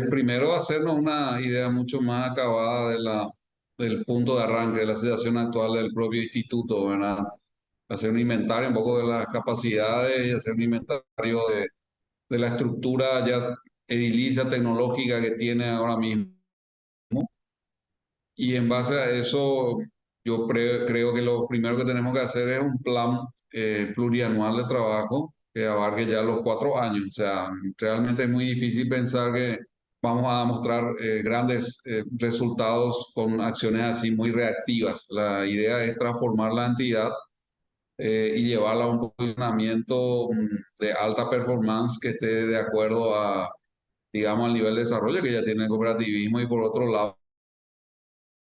Primero hacernos una idea mucho más acabada del punto de arranque, de la situación actual del propio instituto, ¿verdad? Hacer un inventario un poco de las capacidades y hacer un inventario de la estructura ya edilicia tecnológica que tiene ahora mismo. Y en base a eso, creo que lo primero que tenemos que hacer es un plan plurianual de trabajo que abarque ya los 4 años. O sea, realmente es muy difícil pensar que vamos a mostrar grandes resultados con acciones así muy reactivas. La idea es transformar la entidad y llevarla a un posicionamiento de alta performance que esté de acuerdo a, digamos, al nivel de desarrollo que ya tiene el cooperativismo y por otro lado,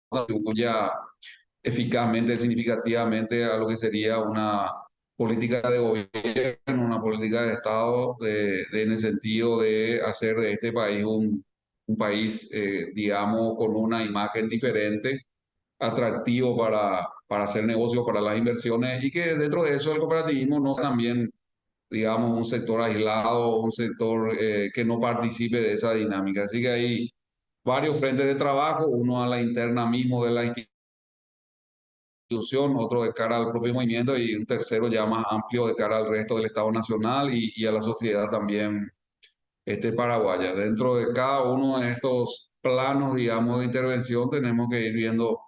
contribuya eficazmente, significativamente a lo que sería una política de gobierno, una política de Estado en el sentido de hacer de este país un país, digamos, con una imagen diferente, atractivo para hacer negocios, para las inversiones y que dentro de eso el cooperativismo no sea también, digamos, un sector aislado, un sector que no participe de esa dinámica. Así que hay varios frentes de trabajo, uno a la interna mismo de la institución, otro de cara al propio movimiento y un tercero ya más amplio de cara al resto del Estado Nacional y a la sociedad también paraguaya. Dentro de cada uno de estos planos, digamos, de intervención tenemos que ir viendo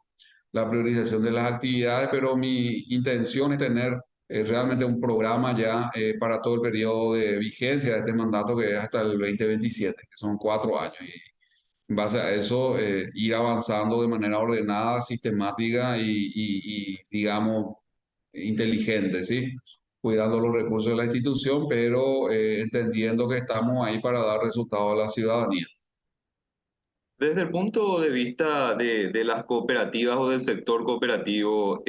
la priorización de las actividades, pero mi intención es tener realmente un programa ya para todo el periodo de vigencia de este mandato que es hasta el 2027, que son 4 años. En base a eso, ir avanzando de manera ordenada, sistemática digamos, inteligente, ¿sí? Cuidando los recursos de la institución, pero entendiendo que estamos ahí para dar resultados a la ciudadanía. Desde el punto de vista de las cooperativas o del sector cooperativo,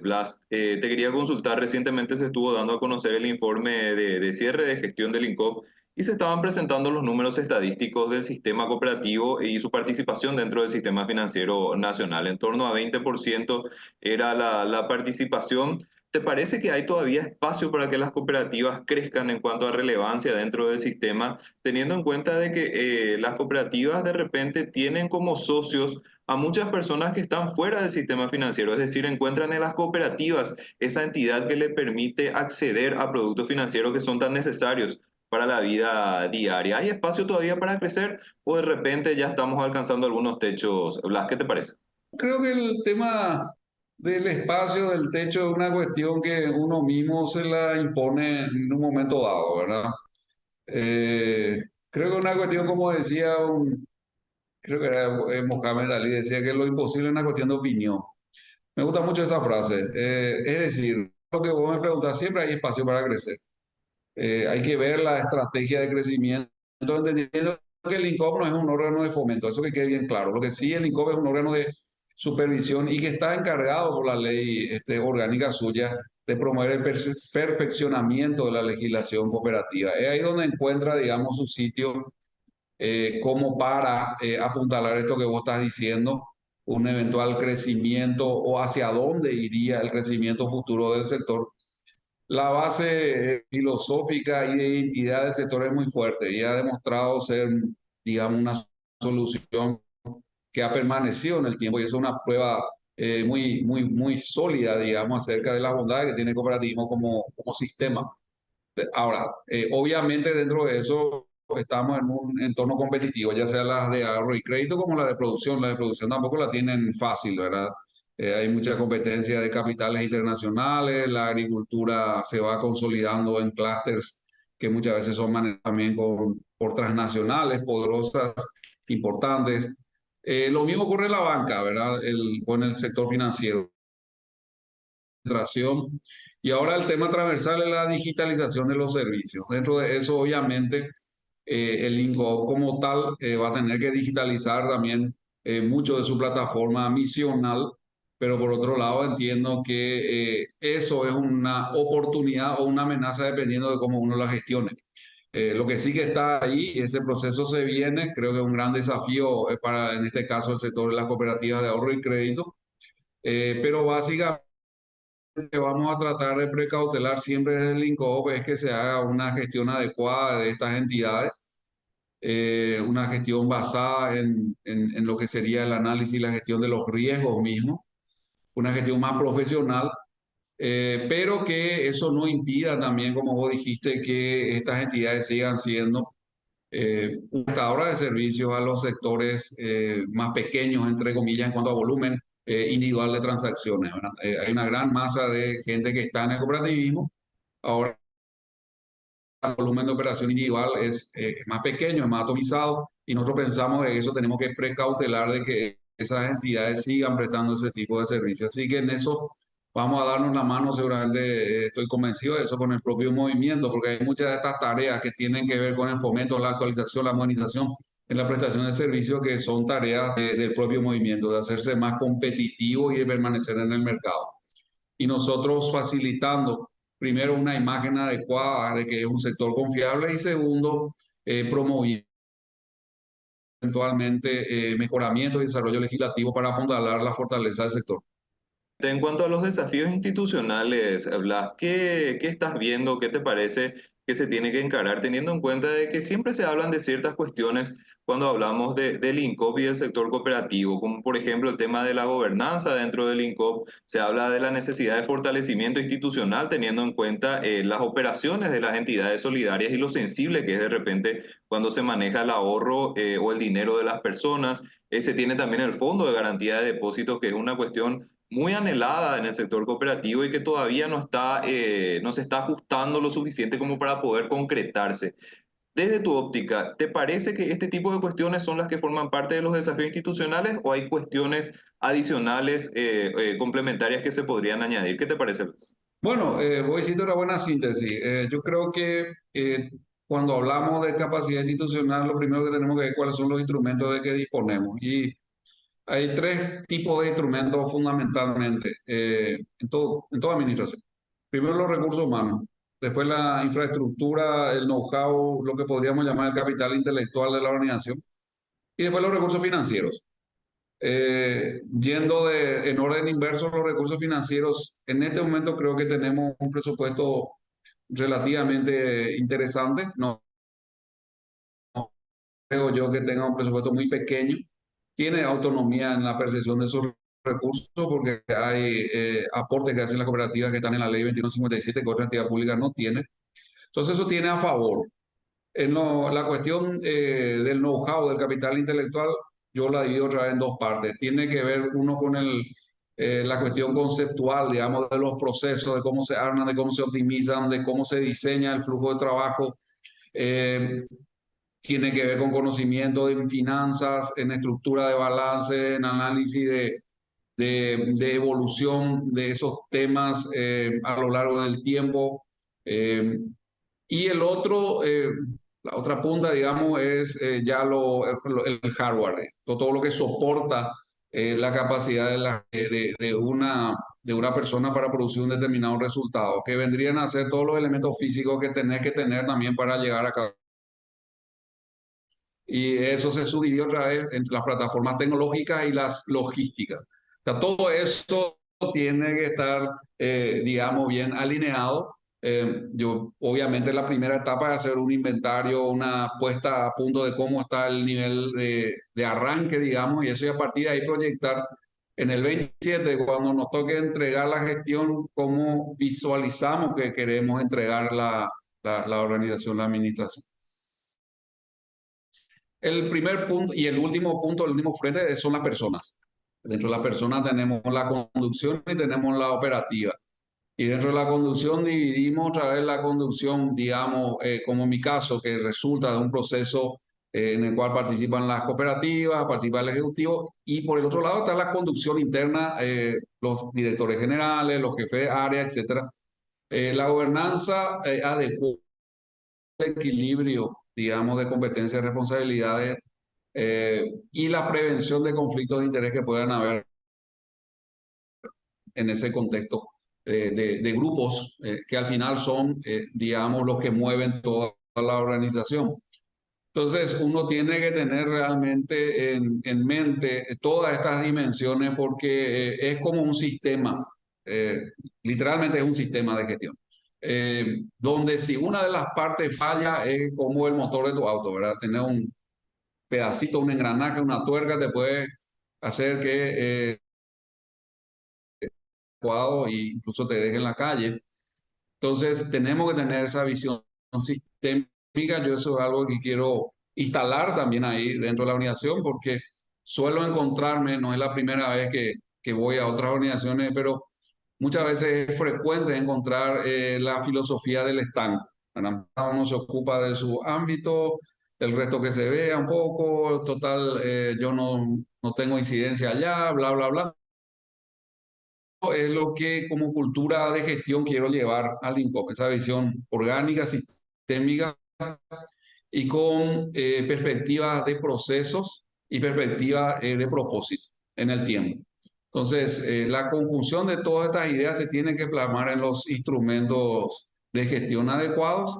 Blas, te quería consultar, recientemente se estuvo dando a conocer el informe de cierre de gestión del INCOP y se estaban presentando los números estadísticos del sistema cooperativo y su participación dentro del sistema financiero nacional. En torno a 20% era la participación. ¿Te parece que hay todavía espacio para que las cooperativas crezcan en cuanto a relevancia dentro del sistema, teniendo en cuenta de que las cooperativas de repente tienen como socios a muchas personas que están fuera del sistema financiero? Es decir, encuentran en las cooperativas esa entidad que le permite acceder a productos financieros que son tan necesarios para la vida diaria? ¿Hay espacio todavía para crecer o de repente ya estamos alcanzando algunos techos? Blas, ¿qué te parece? Creo que el tema del espacio, del techo, es una cuestión que uno mismo se la impone en un momento dado, ¿verdad? Creo que una cuestión, como decía creo que era Mohamed Ali, decía que lo imposible es una cuestión de opinión. Me gusta mucho esa frase. Es decir, lo que vos me preguntás, siempre hay espacio para crecer. Hay que ver la estrategia de crecimiento, entendiendo que el INCOP no es un órgano de fomento, eso que quede bien claro. Lo que sí, el INCOP es un órgano de supervisión y que está encargado por la ley orgánica suya de promover el perfeccionamiento de la legislación cooperativa. Es ahí donde encuentra, digamos, su sitio como para apuntalar esto que vos estás diciendo, un eventual crecimiento o hacia dónde iría el crecimiento futuro del sector. La base filosófica y de identidad del sector es muy fuerte y ha demostrado ser, digamos, una solución que ha permanecido en el tiempo y es una prueba muy sólida, digamos, acerca de las bondades que tiene el cooperativismo como sistema. Ahora, obviamente dentro de eso estamos en un entorno competitivo, ya sea las de ahorro y crédito como la de producción. La de producción tampoco la tienen fácil, ¿verdad? Hay mucha competencia de capitales internacionales, la agricultura se va consolidando en clústeres que muchas veces son manejados también por transnacionales poderosas, importantes. Lo mismo ocurre en la banca, ¿verdad? O en el sector financiero. Y ahora el tema transversal es la digitalización de los servicios. Dentro de eso, obviamente, el INCO como tal va a tener que digitalizar también mucho de su plataforma misional, pero por otro lado entiendo que eso es una oportunidad o una amenaza dependiendo de cómo uno la gestione. Lo que sí que está ahí, y ese proceso se viene, creo que es un gran desafío para, en este caso, el sector de las cooperativas de ahorro y crédito, pero básicamente que vamos a tratar de precautelar siempre desde el INCOP es que se haga una gestión adecuada de estas entidades una gestión basada en lo que sería el análisis y la gestión de los riesgos mismos, una gestión más profesional, pero que eso no impida también, como vos dijiste, que estas entidades sigan siendo prestadora de servicios a los sectores más pequeños, entre comillas, en cuanto a volumen individual de transacciones, ¿verdad? Hay una gran masa de gente que está en el cooperativismo. Ahora, el volumen de operación individual es más pequeño, es más atomizado, y nosotros pensamos que eso tenemos que precautelar de que esas entidades sigan prestando ese tipo de servicios. Así que en eso vamos a darnos la mano, seguramente estoy convencido de eso con el propio movimiento, porque hay muchas de estas tareas que tienen que ver con el fomento, la actualización, la modernización en la prestación de servicios, que son tareas del propio movimiento, de hacerse más competitivos y de permanecer en el mercado. Y nosotros facilitando, primero, una imagen adecuada de que es un sector confiable, y segundo, promoviendo eventualmente mejoramientos y desarrollo legislativo para apuntalar la fortaleza del sector. En cuanto a los desafíos institucionales, Blas, ¿qué estás viendo? ¿Qué te parece que se tiene que encarar teniendo en cuenta de que siempre se hablan de ciertas cuestiones cuando hablamos del INCOP y del sector cooperativo, como por ejemplo el tema de la gobernanza dentro del INCOP? Se habla de la necesidad de fortalecimiento institucional teniendo en cuenta las operaciones de las entidades solidarias y lo sensible que es de repente cuando se maneja el ahorro o el dinero de las personas. Se tiene también el fondo de garantía de depósitos, que es una cuestión muy anhelada en el sector cooperativo y que todavía no se está ajustando lo suficiente como para poder concretarse. Desde tu óptica, ¿te parece que este tipo de cuestiones son las que forman parte de los desafíos institucionales o hay cuestiones adicionales, complementarias que se podrían añadir? ¿Qué te parece, Luis? Bueno, vos hiciste una buena síntesis. Yo creo que cuando hablamos de capacidad institucional, lo primero que tenemos que ver cuáles son los instrumentos de que disponemos. Y hay tres tipos de instrumentos fundamentalmente en toda administración. Primero, los recursos humanos. Después, la infraestructura, el know-how, lo que podríamos llamar el capital intelectual de la organización. Y después, los recursos financieros. En orden inverso, los recursos financieros, en este momento creo que tenemos un presupuesto relativamente interesante. No creo yo que tenga un presupuesto muy pequeño. Tiene autonomía en la percepción de esos recursos, porque hay aportes que hacen las cooperativas que están en la ley 2157 que otra entidad pública no tiene. Entonces eso tiene a favor. La cuestión del know-how, del capital intelectual, yo la divido otra vez en dos partes. Tiene que ver uno con la cuestión conceptual, digamos, de los procesos, de cómo se arman, de cómo se optimizan, de cómo se diseña el flujo de trabajo. Eh, Tiene que ver con conocimiento en finanzas, en estructura de balance, en análisis de evolución de esos temas a lo largo del tiempo. Eh, y la otra punta, digamos, es ya el hardware, todo lo que soporta la capacidad de una persona para producir un determinado resultado, que vendrían a ser todos los elementos físicos que tenés que tener también para llegar a cabo. Y eso se subdividió otra vez entre las plataformas tecnológicas y las logísticas. O sea, todo eso tiene que estar, digamos, bien alineado. Obviamente, la primera etapa es hacer un inventario, una puesta a punto de cómo está el nivel de arranque, digamos, y eso, y a partir de ahí proyectar en el 27, cuando nos toque entregar la gestión, cómo visualizamos que queremos entregar la organización, la administración. El primer punto y el último frente son las personas. Dentro de las personas tenemos la conducción y tenemos la operativa. Y dentro de la conducción dividimos otra vez la conducción, digamos, como en mi caso, que resulta de un proceso en el cual participan las cooperativas, participa el ejecutivo, y por el otro lado está la conducción interna, los directores generales, los jefes de área, etcétera. La gobernanza adecuada, el equilibrio, digamos, de competencias y responsabilidades, y la prevención de conflictos de interés que puedan haber en ese contexto de grupos que al final son, digamos, los que mueven toda la organización. Entonces, uno tiene que tener realmente en mente todas estas dimensiones, porque es como un sistema, eh, literalmente es un sistema de gestión. donde si una de las partes falla es como el motor de tu auto, ¿verdad? Tener un pedacito, un engranaje, una tuerca te puede hacer que cuadro e incluso te deje en la calle. Entonces, tenemos que tener esa visión sistémica. Yo eso es algo que quiero instalar también ahí dentro de la organización, porque suelo encontrarme, no es la primera vez que voy a otras organizaciones, pero muchas veces es frecuente encontrar la filosofía del estanco. ¿Verdad? Uno se ocupa de su ámbito, el resto que se vea un poco, total, yo no tengo incidencia allá, bla, bla, bla. Es lo que como cultura de gestión quiero llevar al INCOP, esa visión orgánica, sistémica y con perspectivas de procesos y perspectivas de propósito en el tiempo. Entonces, la conjunción de todas estas ideas se tiene que plasmar en los instrumentos de gestión adecuados.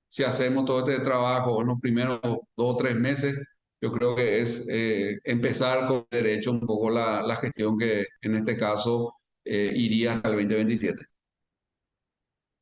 Si hacemos todo este trabajo en los primeros 2 o 3 meses, yo creo que es empezar con derecho un poco la gestión que en este caso iría hasta el 2027.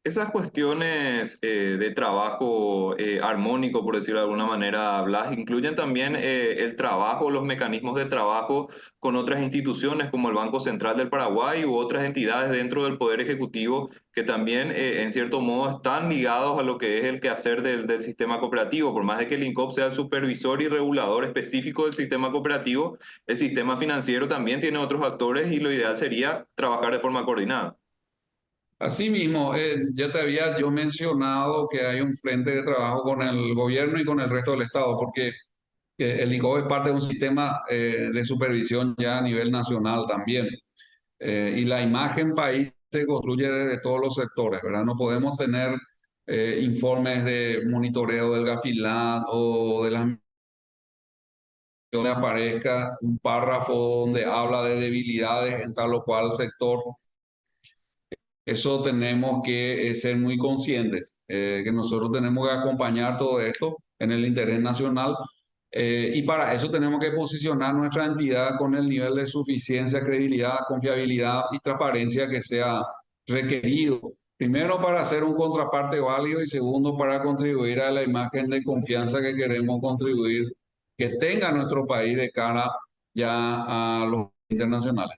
Esas cuestiones de trabajo armónico, por decirlo de alguna manera, Blas, incluyen también el trabajo, los mecanismos de trabajo con otras instituciones como el Banco Central del Paraguay u otras entidades dentro del Poder Ejecutivo que también, en cierto modo, están ligados a lo que es el quehacer del sistema cooperativo. Por más de que el INCOP sea el supervisor y regulador específico del sistema cooperativo, el sistema financiero también tiene otros actores y lo ideal sería trabajar de forma coordinada. Asimismo, ya te había yo mencionado que hay un frente de trabajo con el gobierno y con el resto del Estado, porque el INCOB es parte de un sistema de supervisión ya a nivel nacional también. Y la imagen país se construye desde todos los sectores, ¿verdad? No podemos tener informes de monitoreo del Gafilat o de las donde aparezca un párrafo donde habla de debilidades en tal o cual sector. Eso tenemos que ser muy conscientes, que nosotros tenemos que acompañar todo esto en el interés nacional y para eso tenemos que posicionar nuestra entidad con el nivel de suficiencia, credibilidad, confiabilidad y transparencia que sea requerido. Primero, para ser un contraparte válido y segundo, para contribuir a la imagen de confianza que queremos contribuir, que tenga nuestro país de cara ya a los internacionales.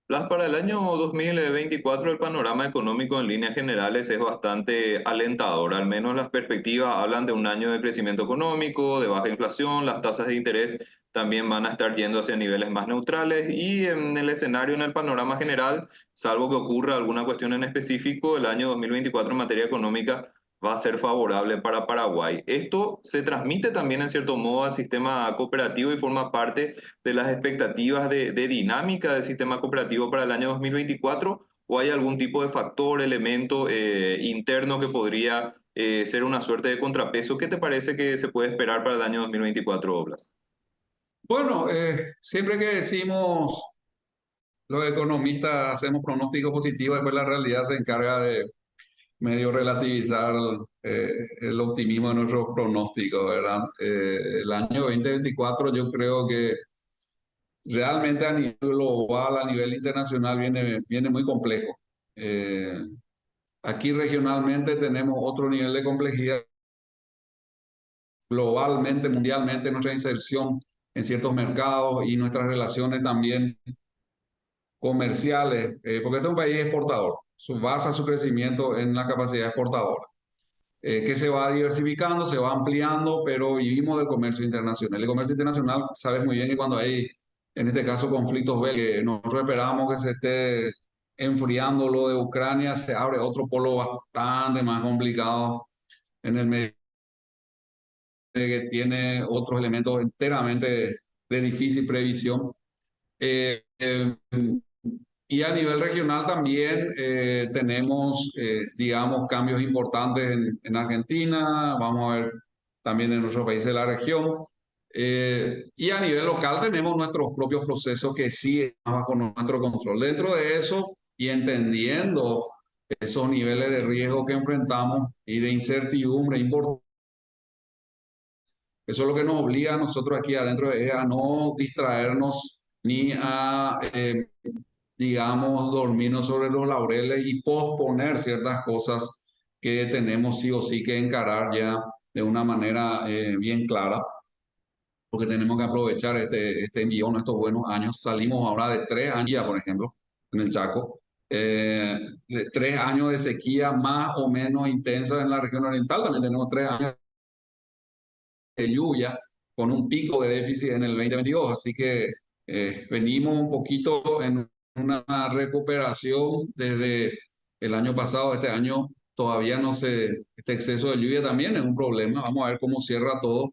Blas, para el año 2024 el panorama económico en líneas generales es bastante alentador, al menos las perspectivas hablan de un año de crecimiento económico, de baja inflación, las tasas de interés también van a estar yendo hacia niveles más neutrales y en el escenario, en el panorama general, salvo que ocurra alguna cuestión en específico, el año 2024 en materia económica va a ser favorable para Paraguay. Esto se transmite también en cierto modo al sistema cooperativo y forma parte de las expectativas de dinámica del sistema cooperativo para el año 2024 o hay algún tipo de factor, elemento interno que podría ser una suerte de contrapeso? ¿Qué te parece que se puede esperar para el año 2024, Blas? Bueno, siempre que decimos los economistas hacemos pronósticos positivos, después la realidad se encarga de medio relativizar el optimismo de nuestros pronósticos, ¿verdad? El año 2024 yo creo que realmente a nivel global, a nivel internacional, viene muy complejo. Eh, Aquí regionalmente tenemos otro nivel de complejidad, globalmente, mundialmente, nuestra inserción en ciertos mercados y nuestras relaciones también comerciales, porque este es un país exportador, basa su crecimiento en la capacidad exportadora, que se va diversificando, se va ampliando, pero vivimos del comercio internacional. El comercio internacional, sabes muy bien que cuando hay, en este caso, conflictos bélicos, nosotros esperábamos que se esté enfriando lo de Ucrania, se abre otro polo bastante más complicado en el medio, que tiene otros elementos enteramente de difícil previsión. Eh, eh, y a nivel regional también tenemos, digamos, cambios importantes en Argentina, vamos a ver también en otros países de la región. Y a nivel local tenemos nuestros propios procesos que sí están bajo nuestro control. Dentro de eso y entendiendo esos niveles de riesgo que enfrentamos y de incertidumbre importante, eso es lo que nos obliga a nosotros aquí adentro, es a no distraernos ni a digamos, dormirnos sobre los laureles y posponer ciertas cosas que tenemos sí o sí que encarar ya de una manera bien clara, porque tenemos que aprovechar este envión, estos buenos años. Salimos ahora de 3 años, ya, por ejemplo, en el Chaco, de 3 años de sequía más o menos intensa en la región oriental. También tenemos 3 años de lluvia con un pico de déficit en el 2022. Así que venimos un poquito en una recuperación desde el año pasado. Este año todavía no se, este exceso de lluvia también es un problema. Vamos a ver cómo cierra todo.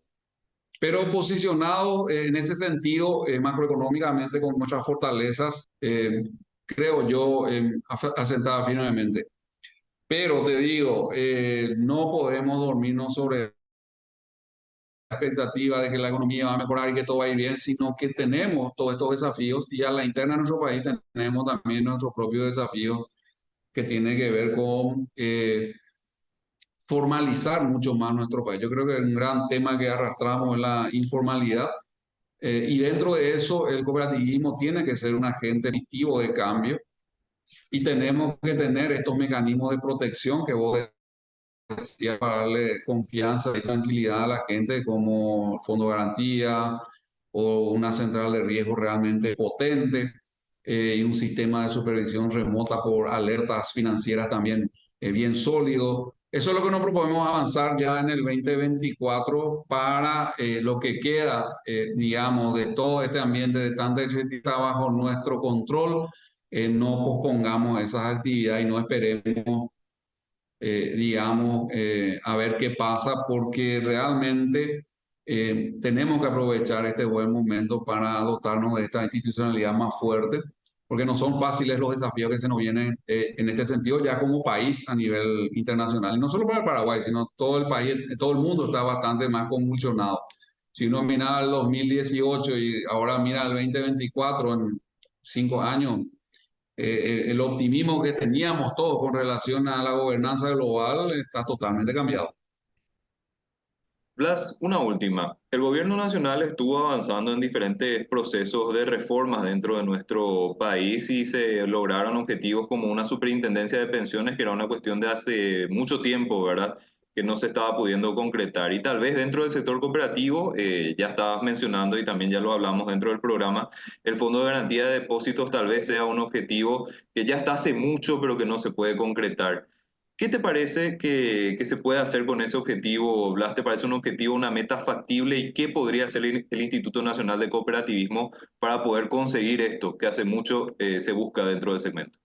Pero posicionado en ese sentido, macroeconómicamente, con muchas fortalezas, creo yo, asentada firmemente. Pero te digo, no podemos dormirnos sobre expectativa de que la economía va a mejorar y que todo va a ir bien, sino que tenemos todos estos desafíos y a la interna de nuestro país tenemos también nuestros propios desafíos que tienen que ver con formalizar mucho más nuestro país. Yo creo que un gran tema que arrastramos es la informalidad y dentro de eso el cooperativismo tiene que ser un agente activo de cambio y tenemos que tener estos mecanismos de protección que vos decías para darle confianza y tranquilidad a la gente como fondo de garantía o una central de riesgo realmente potente y un sistema de supervisión remota por alertas financieras también bien sólido. Eso es lo que nos proponemos avanzar ya en el 2024 para lo que queda, digamos, de todo este ambiente de tanta incertidumbre bajo nuestro control. No pospongamos esas actividades y no esperemos digamos, a ver qué pasa, porque realmente tenemos que aprovechar este buen momento para dotarnos de esta institucionalidad más fuerte, porque no son fáciles los desafíos que se nos vienen en este sentido ya como país a nivel internacional, y no solo para el Paraguay, sino todo el país, todo el mundo está bastante más convulsionado. Si uno mira el 2018 y ahora mira el 2024, en 5 años, el optimismo que teníamos todos con relación a la gobernanza global está totalmente cambiado. Blas, una última. El gobierno nacional estuvo avanzando en diferentes procesos de reformas dentro de nuestro país y se lograron objetivos como una superintendencia de pensiones, que era una cuestión de hace mucho tiempo, ¿verdad? Que no se estaba pudiendo concretar. Y tal vez dentro del sector cooperativo, ya estabas mencionando y también ya lo hablamos dentro del programa, el Fondo de Garantía de Depósitos tal vez sea un objetivo que ya está hace mucho, pero que no se puede concretar. ¿Qué te parece que se puede hacer con ese objetivo, Blas? ¿Te parece un objetivo, una meta factible? ¿Y qué podría hacer el Instituto Nacional de Cooperativismo para poder conseguir esto que hace mucho se busca dentro del segmento?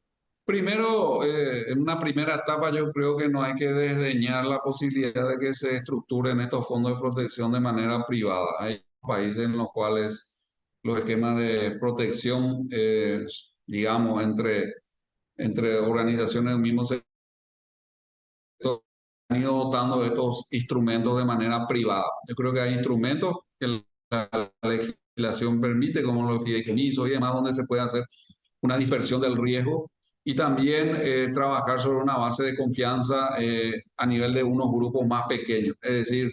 Primero, en una primera etapa, yo creo que no hay que desdeñar la posibilidad de que se estructuren estos fondos de protección de manera privada. Hay países en los cuales los esquemas de protección, digamos, entre organizaciones del mismo sector, han ido dotando de estos instrumentos de manera privada. Yo creo que hay instrumentos que la legislación permite, como los fideicomisos y demás, donde se puede hacer una dispersión del riesgo y también trabajar sobre una base de confianza a nivel de unos grupos más pequeños. Es decir,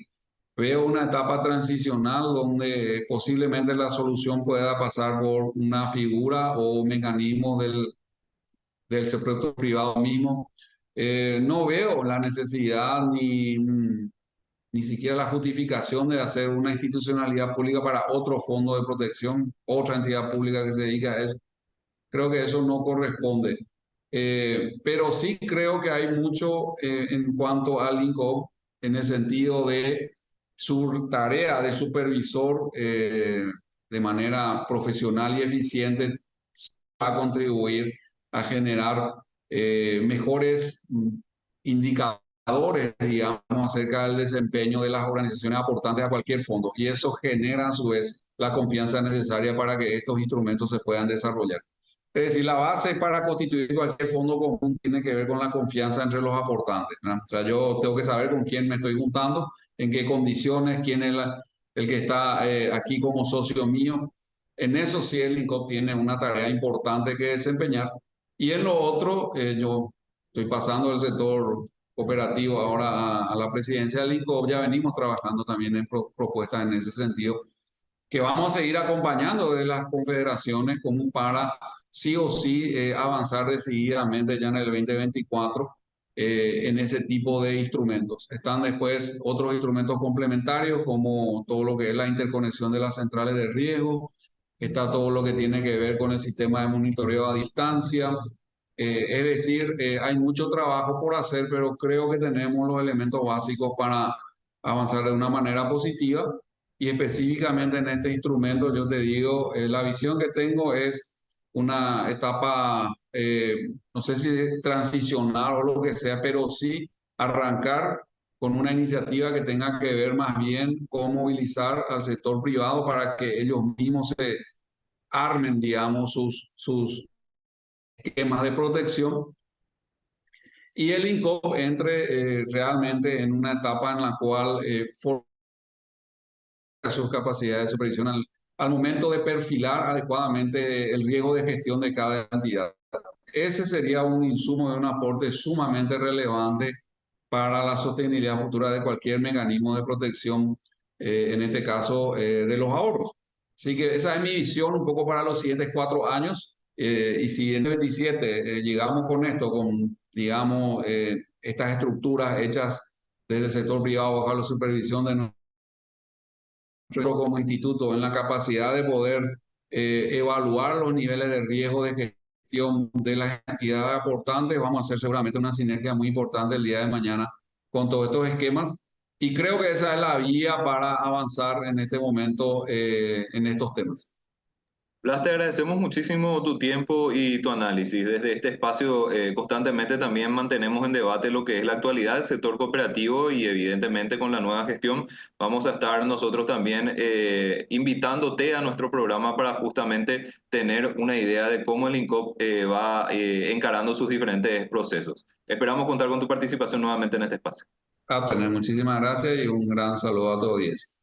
veo una etapa transicional donde posiblemente la solución pueda pasar por una figura o un mecanismo del sector privado mismo. No veo la necesidad ni siquiera la justificación de hacer una institucionalidad pública para otro fondo de protección, otra entidad pública que se dedica a eso. Creo que eso no corresponde. Pero sí creo que hay mucho en cuanto al INCOP en el sentido de su tarea de supervisor de manera profesional y eficiente va a contribuir a generar mejores indicadores, digamos, acerca del desempeño de las organizaciones aportantes a cualquier fondo. Y eso genera a su vez la confianza necesaria para que estos instrumentos se puedan desarrollar. Es decir, la base para constituir cualquier fondo común tiene que ver con la confianza entre los aportantes, ¿no? O sea, yo tengo que saber con quién me estoy juntando, en qué condiciones, quién es el que está aquí como socio mío. En eso sí el INCOP tiene una tarea importante que desempeñar. Y en lo otro, yo estoy pasando del sector cooperativo ahora a la presidencia del INCOP. Ya venimos trabajando también en propuestas en ese sentido, que vamos a seguir acompañando de las confederaciones como para sí o sí avanzar decididamente ya en el 2024 en ese tipo de instrumentos. Están después otros instrumentos complementarios como todo lo que es la interconexión de las centrales de riesgo, está todo lo que tiene que ver con el sistema de monitoreo a distancia. Es decir, hay mucho trabajo por hacer, pero creo que tenemos los elementos básicos para avanzar de una manera positiva. Y específicamente en este instrumento, yo te digo, la visión que tengo es una etapa, no sé si es transicional o lo que sea, pero sí arrancar con una iniciativa que tenga que ver más bien con movilizar al sector privado para que ellos mismos se armen, digamos, sus esquemas de protección y el INCOP entre realmente en una etapa en la cual sus capacidades de supervisión al momento de perfilar adecuadamente el riesgo de gestión de cada entidad. Ese sería un insumo y un aporte sumamente relevante para la sostenibilidad futura de cualquier mecanismo de protección, en este caso de los ahorros. Así que esa es mi visión un poco para los siguientes 4 años. Y si en el 27 llegamos con esto, con, digamos, estas estructuras hechas desde el sector privado bajo la supervisión de nosotros como instituto en la capacidad de poder evaluar los niveles de riesgo de gestión de las entidades aportantes, vamos a hacer seguramente una sinergia muy importante el día de mañana con todos estos esquemas. Y creo que esa es la vía para avanzar en este momento en estos temas. Blas, te agradecemos muchísimo tu tiempo y tu análisis. Desde este espacio constantemente también mantenemos en debate lo que es la actualidad del sector cooperativo y evidentemente con la nueva gestión vamos a estar nosotros también invitándote a nuestro programa para justamente tener una idea de cómo el INCOP va encarando sus diferentes procesos. Esperamos contar con tu participación nuevamente en este espacio. Muchísimas gracias y un gran saludo a todos.